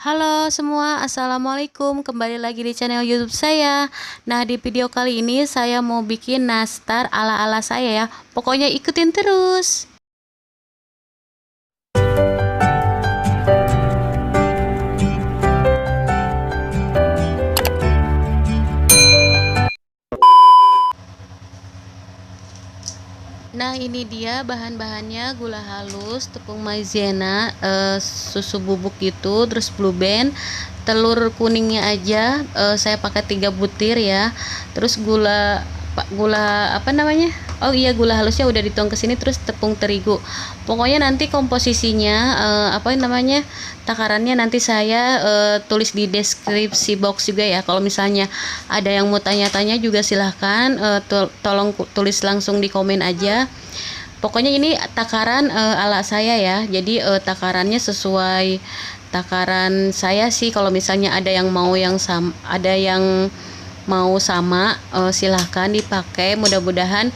Halo semua, assalamualaikum. Kembali lagi di channel YouTube saya. Nah, di video kali ini saya mau bikin nastar ala-ala saya ya. Pokoknya ikutin terus. Nah, ini dia bahan-bahannya: gula halus, tepung maizena, susu bubuk gitu, terus blue band, telur kuningnya aja, saya pakai 3 butir ya. Terus gula apa namanya? Oh iya, gula halusnya udah dituang ke sini, terus tepung terigu. Pokoknya nanti komposisinya apa namanya? Takarannya nanti saya tulis di deskripsi box juga ya. Kalau misalnya ada yang mau tanya-tanya juga silahkan tolong tulis langsung di komen aja. Pokoknya ini takaran ala saya ya. Jadi takarannya sesuai takaran saya sih. Kalau misalnya ada yang mau yang sama, ada yang mau sama, silahkan dipakai. Mudah-mudahan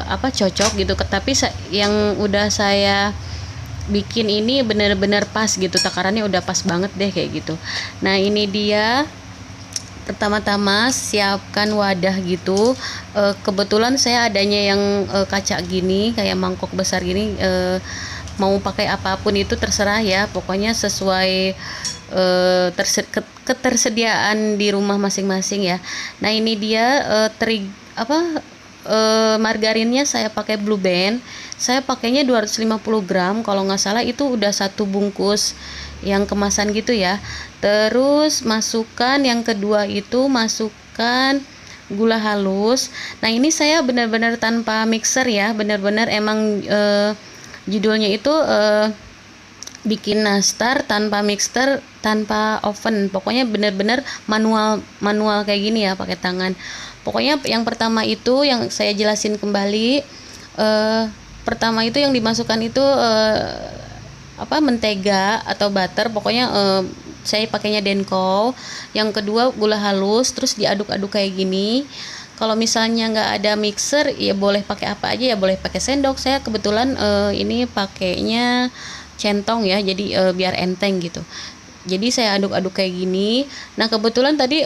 apa cocok gitu. Tapi yang udah saya bikin ini bener-bener pas gitu, takarannya udah pas banget deh kayak gitu. Nah, ini dia. Pertama-tama siapkan wadah gitu. Kebetulan saya adanya yang kaca gini, kayak mangkok besar gini. Mau pakai apapun itu terserah ya, pokoknya sesuai ketersediaan di rumah masing-masing ya. Nah, ini dia margarinnya saya pakai Blue Band. Saya pakainya 250 gram kalau nggak salah, itu udah satu bungkus yang kemasan gitu ya. Terus masukkan yang kedua, itu masukkan gula halus. Nah, ini saya benar-benar tanpa mixer ya, benar-benar emang judulnya itu bikin nastar tanpa mixer, tanpa oven. Pokoknya benar-benar manual kayak gini ya, pakai tangan. Pokoknya yang pertama itu yang saya jelasin kembali. Pertama itu yang dimasukkan itu mentega atau butter. Pokoknya saya pakainya Denko. Yang kedua gula halus, terus diaduk-aduk kayak gini. Kalau misalnya nggak ada mixer ya boleh pakai apa aja ya, boleh pakai sendok. Saya kebetulan ini pakainya centong ya, jadi biar enteng gitu. Jadi saya aduk-aduk kayak gini. Nah, kebetulan tadi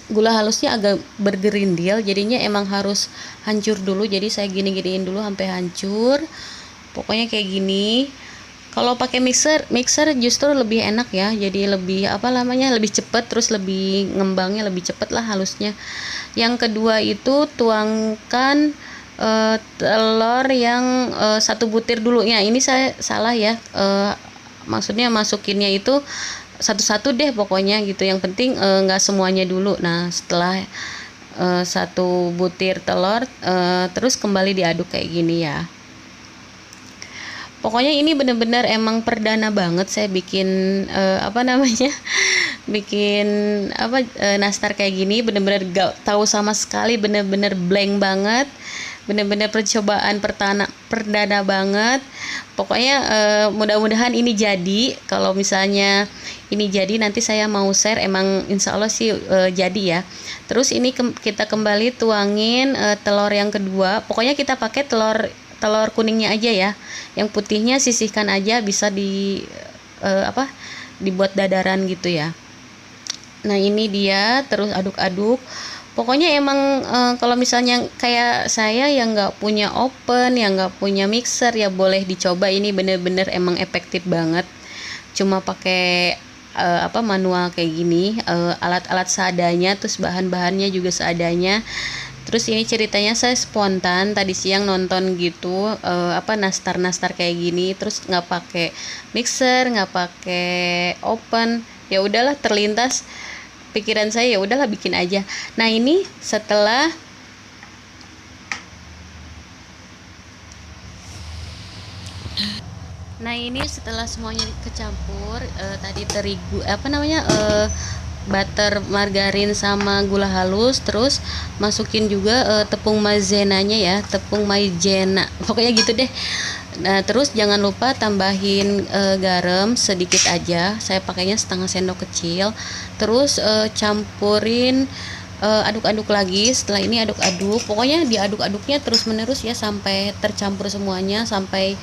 gula halusnya agak bergerindil, jadinya emang harus hancur dulu. Jadi saya gini-giniin dulu sampai hancur. Pokoknya kayak gini. Kalau pakai mixer justru lebih enak ya, jadi lebih lebih cepet, terus lebih ngembangnya lebih cepet lah halusnya. Yang kedua itu tuangkan telur yang 1 butir dulu ya. Ini saya salah ya, maksudnya masukinnya itu satu-satu deh pokoknya gitu. Yang penting nggak semuanya dulu. Nah, setelah 1 butir telur, terus kembali diaduk kayak gini ya. Pokoknya ini bener-bener emang perdana banget saya bikin bikin nastar kayak gini. Bener-bener gak tahu sama sekali, bener-bener blank banget, bener-bener percobaan perdana banget. Pokoknya mudah-mudahan ini jadi. Kalau misalnya ini jadi, nanti saya mau share. Emang insya Allah sih jadi ya. Terus ini kita kembali tuangin telur yang kedua. Pokoknya kita pakai telur kuningnya aja ya, yang putihnya sisihkan aja, bisa dibuat dadaran gitu ya. Nah, ini dia, terus aduk-aduk. Pokoknya emang kalau misalnya kayak saya yang nggak punya oven, yang nggak punya mixer ya, boleh dicoba. Ini bener-bener emang efektif banget, cuma pakai manual kayak gini, alat-alat seadanya, terus bahan-bahannya juga seadanya. Terus ini ceritanya saya spontan tadi siang nonton gitu, nastar kayak gini, terus nggak pakai mixer, nggak pakai oven. Ya udahlah, terlintas pikiran saya, ya udahlah bikin aja. Nah, ini setelah semuanya kecampur, tadi terigu butter, margarin sama gula halus, terus masukin juga tepung maizenanya ya, tepung maizena pokoknya gitu deh. Nah, terus jangan lupa tambahin garam sedikit aja, saya pakainya setengah sendok kecil. Terus campurin, aduk-aduk lagi. Setelah ini aduk-aduk, pokoknya diaduk-aduknya terus menerus ya, sampai tercampur semuanya, sampai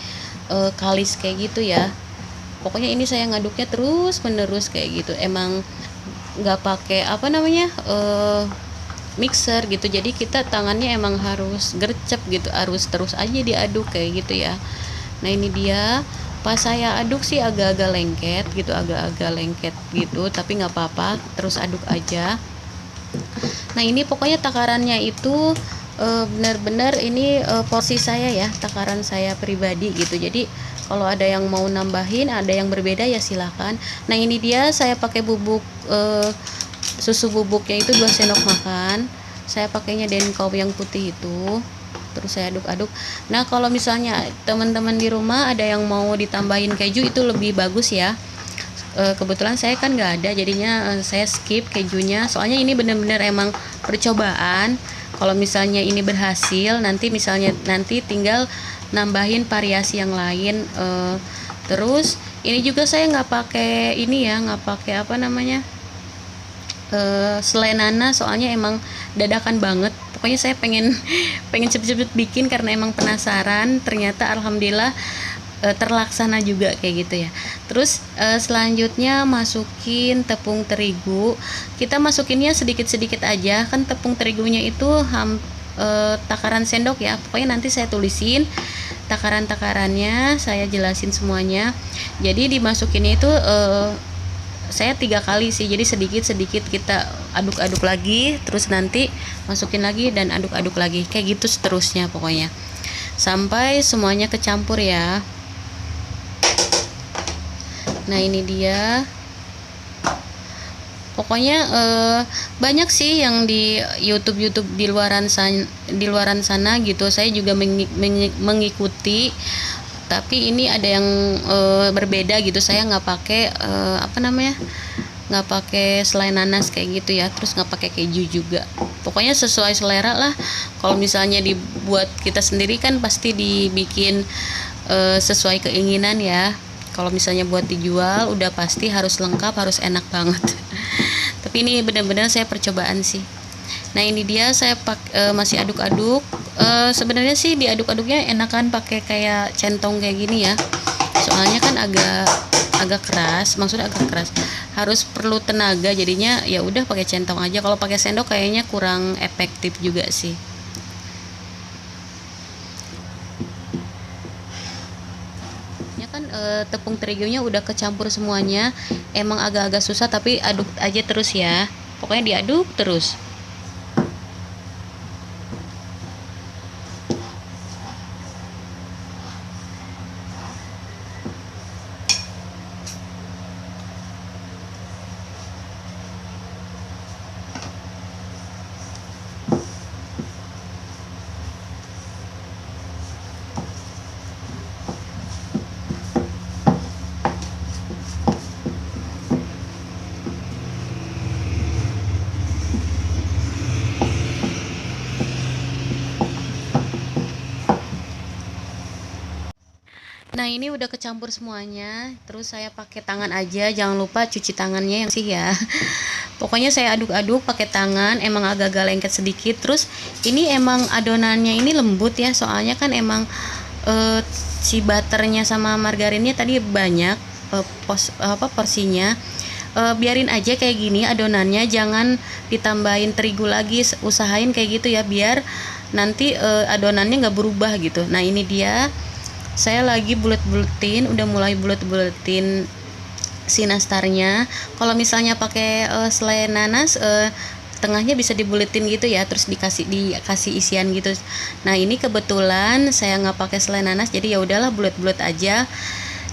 kalis kayak gitu ya. Pokoknya ini saya ngaduknya terus menerus kayak gitu, emang nggak pakai apa namanya mixer gitu, jadi kita tangannya emang harus gercep gitu, harus terus aja diaduk kayak gitu ya. Nah ini dia, pas saya aduk sih agak-agak lengket gitu, agak-agak lengket gitu, tapi nggak apa-apa, terus aduk aja. Nah ini pokoknya takarannya itu benar-benar ini porsi saya ya, takaran saya pribadi gitu. Jadi kalau ada yang mau nambahin, ada yang berbeda ya silahkan. Nah ini dia saya pakai bubuk susu bubuknya itu 2 sendok makan. Saya pakainya Denkow yang putih itu. Terus saya aduk-aduk. Nah kalau misalnya teman-teman di rumah ada yang mau ditambahin keju, itu lebih bagus ya. Kebetulan saya kan nggak ada, jadinya saya skip kejunya, soalnya ini bener-bener emang percobaan. Kalau misalnya ini berhasil, nanti tinggal nambahin variasi yang lain. Terus ini juga saya nggak pakai ini ya, nggak pakai apa namanya selai nanas, soalnya emang dadakan banget. Pokoknya saya pengen cepet-cepet bikin karena emang penasaran. Ternyata alhamdulillah terlaksana juga kayak gitu ya. Terus selanjutnya masukin tepung terigu. Kita masukinnya sedikit-sedikit aja, kan tepung terigunya itu takaran sendok ya. Pokoknya nanti saya tulisin takaran-takarannya, saya jelasin semuanya. Jadi dimasukinnya itu saya 3 kali sih, jadi sedikit-sedikit kita aduk-aduk lagi, terus nanti masukin lagi dan aduk-aduk lagi, kayak gitu seterusnya pokoknya sampai semuanya kecampur ya. Nah ini dia, pokoknya banyak sih yang di YouTube di luaran sana gitu. Saya juga mengikuti, tapi ini ada yang berbeda gitu. Saya nggak pakai nggak pakai selai nanas kayak gitu ya, terus nggak pakai keju juga. Pokoknya sesuai selera lah. Kalau misalnya dibuat kita sendiri kan pasti dibikin sesuai keinginan ya. Kalau misalnya buat dijual udah pasti harus lengkap, harus enak banget. Tapi ini benar-benar saya percobaan sih. Nah ini dia, saya masih aduk-aduk. Sebenarnya sih diaduk-aduknya enakan pakai kayak centong kayak gini ya. Soalnya kan agak keras, maksudnya agak keras. Harus perlu tenaga, jadinya ya udah pakai centong aja. Kalau pakai sendok kayaknya kurang efektif juga sih. Ya kan tepung terigunya udah kecampur semuanya. Emang agak-agak susah tapi aduk aja terus ya. Pokoknya diaduk terus. Nah ini udah kecampur semuanya, terus saya pakai tangan aja, jangan lupa cuci tangannya yang sih ya. Pokoknya saya aduk-aduk pakai tangan, emang agak-agak lengket sedikit. Terus ini emang adonannya ini lembut ya, soalnya kan emang si butternya sama margarinnya tadi banyak porsinya. Biarin aja kayak gini adonannya, jangan ditambahin terigu lagi, usahain kayak gitu ya biar nanti adonannya nggak berubah gitu. Nah ini dia, saya lagi bulet-buletin, udah mulai bulet-buletin si nastarnya. Kalau misalnya pakai selai nanas, tengahnya bisa dibuletin gitu ya, terus dikasih isian gitu. Nah ini kebetulan saya nggak pakai selai nanas, jadi ya udahlah bulet-bulet aja.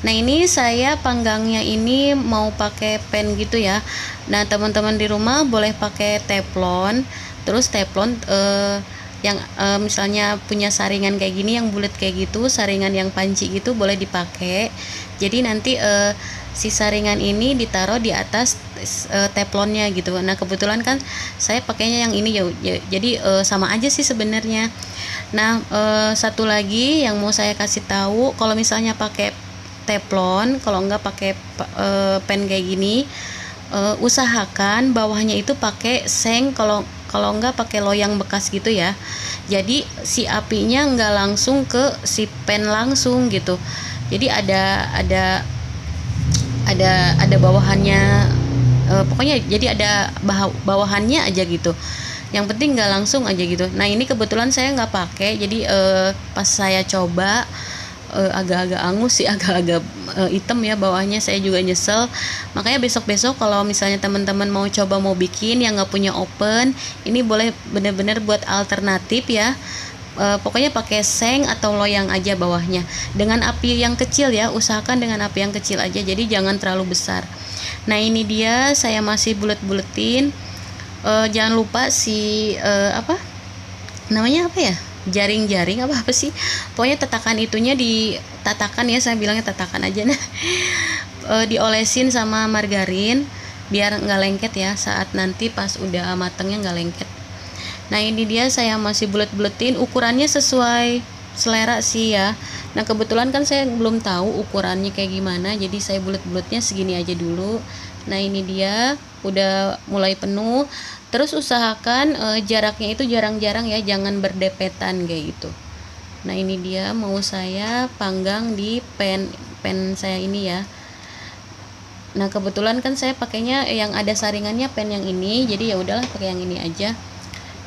Nah ini saya panggangnya ini mau pakai pan gitu ya. Nah teman-teman di rumah boleh pakai teflon. Terus teflon yang misalnya punya saringan kayak gini yang bulat kayak gitu, saringan yang panci gitu boleh dipakai. Jadi nanti si saringan ini ditaruh di atas teflonnya gitu. Nah kebetulan kan saya pakainya yang ini ya, jadi sama aja sih sebenarnya. Nah satu lagi yang mau saya kasih tahu, kalau misalnya pakai teflon, kalau enggak pakai pan kayak gini, usahakan bawahnya itu pakai seng, kalau enggak pakai loyang bekas gitu ya. Jadi si apinya enggak langsung ke si pan langsung gitu. Jadi ada ada bawahannya, pokoknya jadi ada bawahannya aja gitu. Yang penting nggak langsung aja gitu. Nah ini kebetulan saya nggak pakai, jadi pas saya coba agak-agak angus sih, agak-agak hitam ya bawahnya, saya juga nyesel. Makanya besok-besok kalau misalnya teman-teman mau coba mau bikin yang nggak punya oven, ini boleh bener-bener buat alternatif ya. Pokoknya pakai seng atau loyang aja bawahnya, dengan api yang kecil ya, usahakan dengan api yang kecil aja, jadi jangan terlalu besar. Nah ini dia saya masih bulet-buletin. Jangan lupa si apa namanya, apa ya, jaring-jaring apa sih, pokoknya tatakan itunya ditatakan ya, saya bilangnya tatakan aja. Nah diolesin sama margarin biar nggak lengket ya, saat nanti pas udah matangnya nggak lengket. Nah ini dia saya masih bulet-buletin, ukurannya sesuai selera sih ya. Nah kebetulan kan saya belum tahu ukurannya kayak gimana, jadi saya bulet-buletnya segini aja dulu. Nah ini dia udah mulai penuh. Terus usahakan jaraknya itu jarang-jarang ya, jangan berdepetan kayak gitu. Nah ini dia mau saya panggang di pan saya ini ya. Nah kebetulan kan saya pakainya yang ada saringannya pan yang ini, jadi ya udahlah pakai yang ini aja.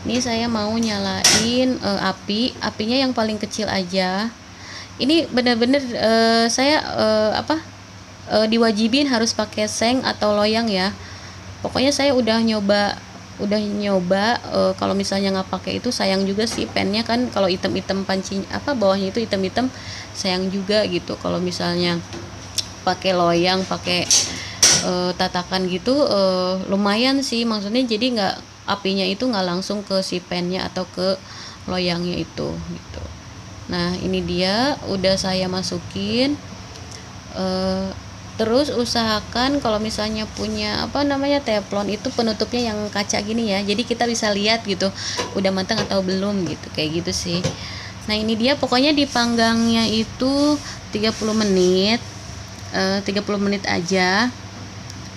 Ini saya mau nyalain apinya yang paling kecil aja. Ini bener-bener saya diwajibin harus pakai seng atau loyang ya. Pokoknya saya udah nyoba kalau misalnya nggak pakai itu sayang juga sih pennya kan, kalau item-item pancinya bawahnya itu item-item, sayang juga gitu. Kalau misalnya pakai loyang, pakai tatakan gitu lumayan sih, maksudnya jadi nggak, apinya itu nggak langsung ke si pannya atau ke loyangnya itu gitu. Nah ini dia udah saya masukin. Terus usahakan kalau misalnya punya teflon itu penutupnya yang kaca gini ya, jadi kita bisa lihat gitu udah matang atau belum gitu, kayak gitu sih. Nah ini dia pokoknya dipanggangnya itu 30 menit 30 menit aja,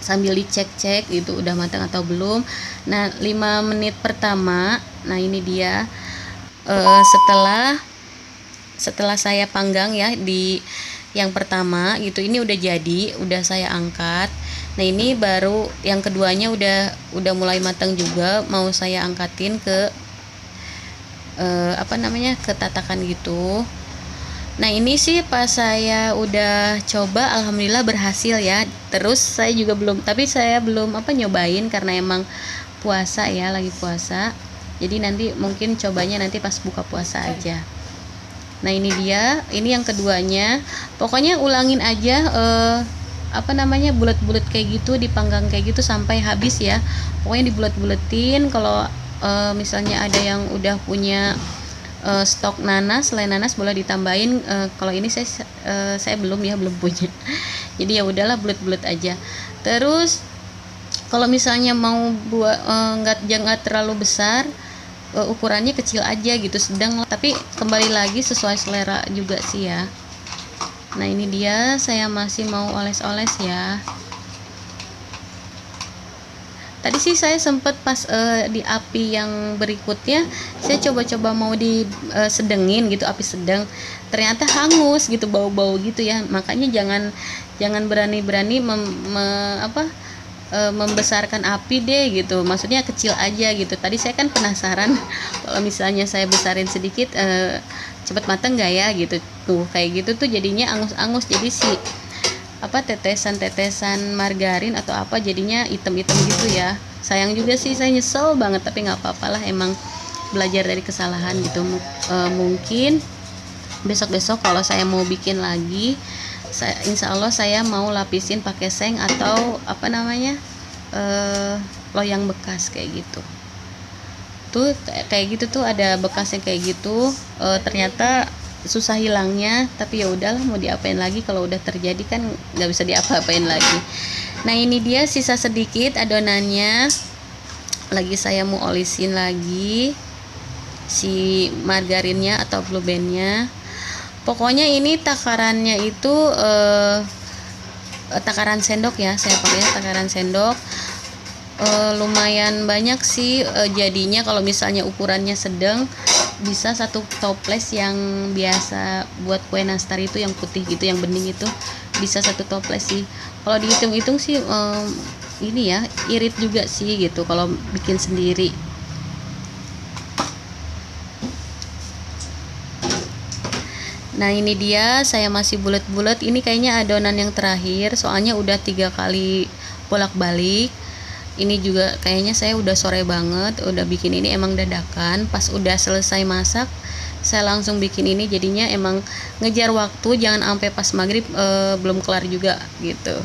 sambil dicek-cek gitu udah matang atau belum. Nah 5 menit pertama, nah ini dia setelah saya panggang ya di yang pertama gitu, ini udah jadi, udah saya angkat. Nah ini baru yang keduanya udah mulai matang juga, mau saya angkatin ke ke tatakan gitu. Nah ini sih pas saya udah coba alhamdulillah berhasil ya. Terus saya juga saya belum nyobain karena emang puasa ya, lagi puasa, jadi nanti mungkin cobanya nanti pas buka puasa aja. Nah ini dia, ini yang keduanya. Pokoknya ulangin aja bulat-bulat kayak gitu, dipanggang kayak gitu sampai habis ya. Pokoknya dibulet-buletin. Kalau misalnya ada yang udah punya stok nanas, selain nanas boleh ditambahin. Kalau ini saya belum punya. Jadi ya udahlah bulet-bulet aja. Terus kalau misalnya mau buat nggak terlalu besar, ukurannya kecil aja gitu, sedang, tapi kembali lagi sesuai selera juga sih ya. Nah ini dia saya masih mau oles-oles ya. Tadi sih saya sempet pas di api yang berikutnya saya coba-coba mau sedengin gitu, api sedang, ternyata hangus gitu, bau-bau gitu ya. Makanya jangan berani-berani membesarkan api deh gitu, maksudnya kecil aja gitu. Tadi saya kan penasaran kalau misalnya saya besarin sedikit cepet mateng nggak ya gitu. Tuh kayak gitu tuh jadinya angus-angus, jadi tetesan-tetesan margarin atau jadinya item-item gitu ya. Sayang juga sih, saya nyesel banget, tapi nggak apa-apa lah, emang belajar dari kesalahan gitu. Mungkin besok-besok kalau saya mau bikin lagi, insya Allah saya mau lapisin pakai seng atau loyang bekas kayak gitu. Tuh kayak gitu tuh ada bekasnya kayak gitu. Ternyata susah hilangnya, tapi ya udahlah, mau diapain lagi, kalau udah terjadi kan nggak bisa diapa-apain lagi. Nah ini dia sisa sedikit adonannya, lagi saya mau olisin lagi si margarinnya atau blue bandnya. Pokoknya ini takarannya itu takaran sendok ya, saya pakai takaran sendok. Lumayan banyak sih jadinya. Kalau misalnya ukurannya sedang, bisa 1 toples yang biasa buat kue nastar itu, yang putih gitu, yang bening itu, bisa satu toples sih. Kalau dihitung-hitung sih ini ya irit juga sih gitu kalau bikin sendiri. Nah ini dia, saya masih bulat-bulat. Ini kayaknya adonan yang terakhir, soalnya udah 3 kali bolak-balik. Ini juga kayaknya saya udah sore banget, udah bikin ini emang dadakan. Pas udah selesai masak, saya langsung bikin ini. Jadinya emang ngejar waktu, jangan sampai pas maghrib belum kelar juga gitu.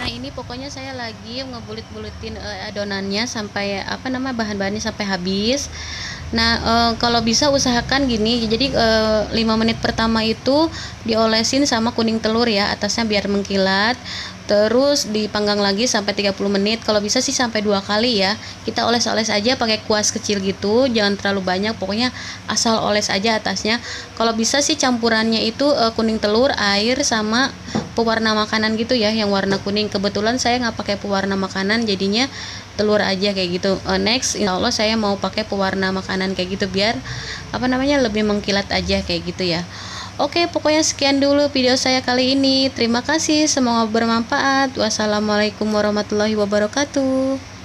Nah ini pokoknya saya lagi ngebulit-bulitin adonannya sampai bahan-bahannya sampai habis. Nah kalau bisa usahakan gini, jadi 5 menit pertama itu diolesin sama kuning telur ya, atasnya biar mengkilat. Terus dipanggang lagi sampai 30 menit. Kalau bisa sih sampai 2 kali ya. Kita oles-oles aja pakai kuas kecil gitu, jangan terlalu banyak, pokoknya asal oles aja atasnya. Kalau bisa sih campurannya itu kuning telur, air sama pewarna makanan gitu ya, yang warna kuning. Kebetulan saya nggak pakai pewarna makanan, jadinya telur aja kayak gitu. Next insya Allah saya mau pakai pewarna makanan kayak gitu biar lebih mengkilat aja kayak gitu ya. Oke, pokoknya sekian dulu video saya kali ini. Terima kasih, semoga bermanfaat. Wassalamualaikum warahmatullahi wabarakatuh.